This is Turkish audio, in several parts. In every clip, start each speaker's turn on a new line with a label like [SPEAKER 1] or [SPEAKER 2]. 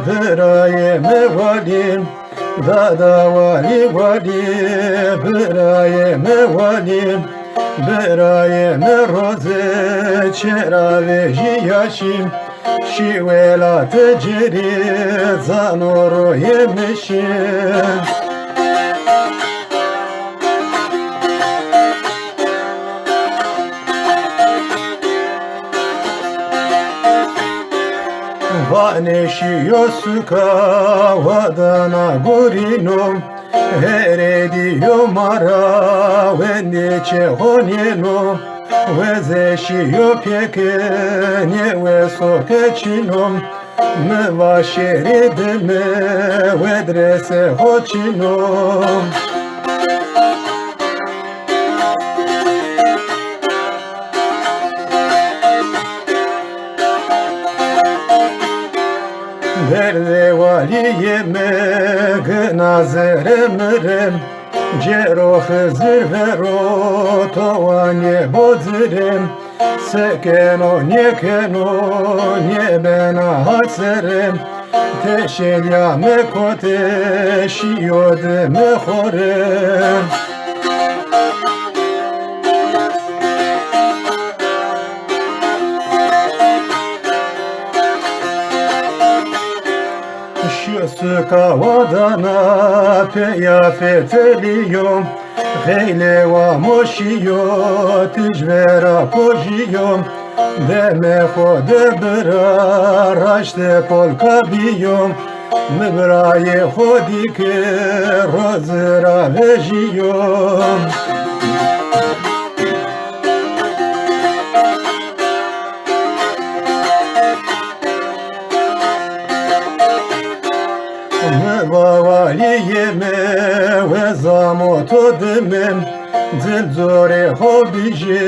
[SPEAKER 1] برایم والیم دادا والی والی برایم والیم برایم روزه چرا ویجی یاشیم شیولات جری زانوروی مشیم Vaneşiyo suka vadana gurino herediyo mara vendeçe honeno vezeşiyo pekene ve sokeçino me vaşeridime vedrese hoçino Derde valiyeme gınazeremrem Cero hızır vero tovanye bozirem Sekeno nye bena hatserem Teşelya me kote şiyode me horem Suka vadana peyafeteliyo Heyle va moşiyo tijvera pojiyo Deme khode bra raşte polka biyo Mibraye khodike rozra vejiyo Valiyeme ve zamoto demem Zilzore hobije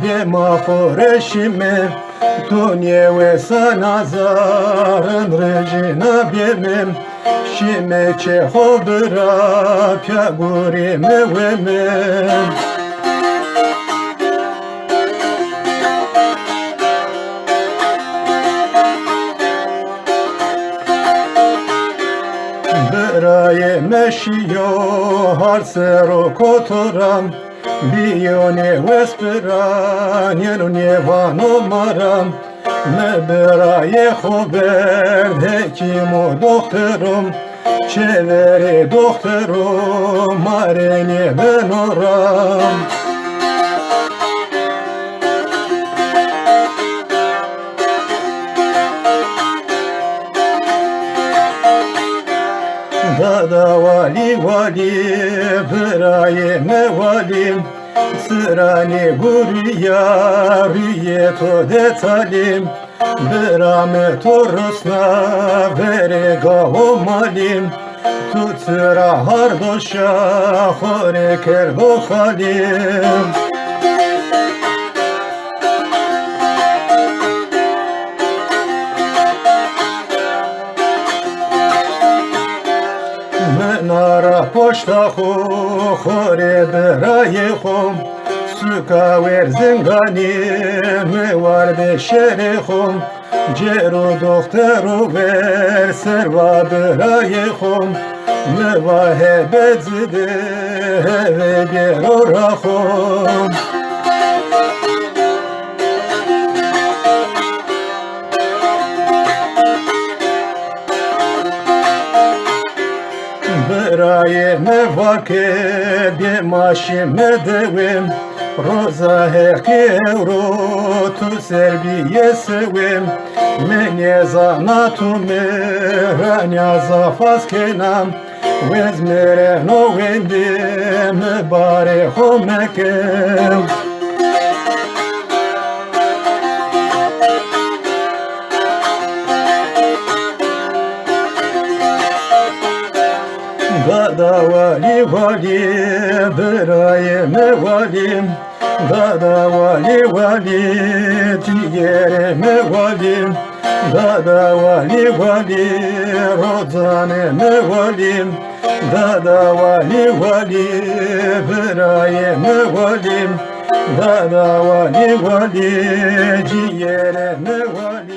[SPEAKER 1] bema foreşime Tunye ve sanazarın rejina bemem Şime çehobra pyagurime vemem Braye meşiyo harsero kotoram Biyone vespera nyenunye vanomaram Me braye hober hekimo doktorum Çevere doktorum marene benoram Dada vali vali brayeme valim Sırani guriya riyeto detalim Brame torosna verega omalim Tutsura hardoşa hore kerdo halim Nara poşta khore beraye khom Suka ver zingani me var beşere khom Cero doktoru ver serva beraye khom Me va hebezde ve gerora khom Brayeme vake bemaşime devim Roza hekevro tu serbiye sevim Menye zanatume ranya zafaz kenam Vezmere no vendim bare homekem Dada vali vali brayeme valim Dada vali vali ciğereme valim Dada vali vali rozaneme valim Dada vali vali brayeme valim Dada vali vali ciğereme valim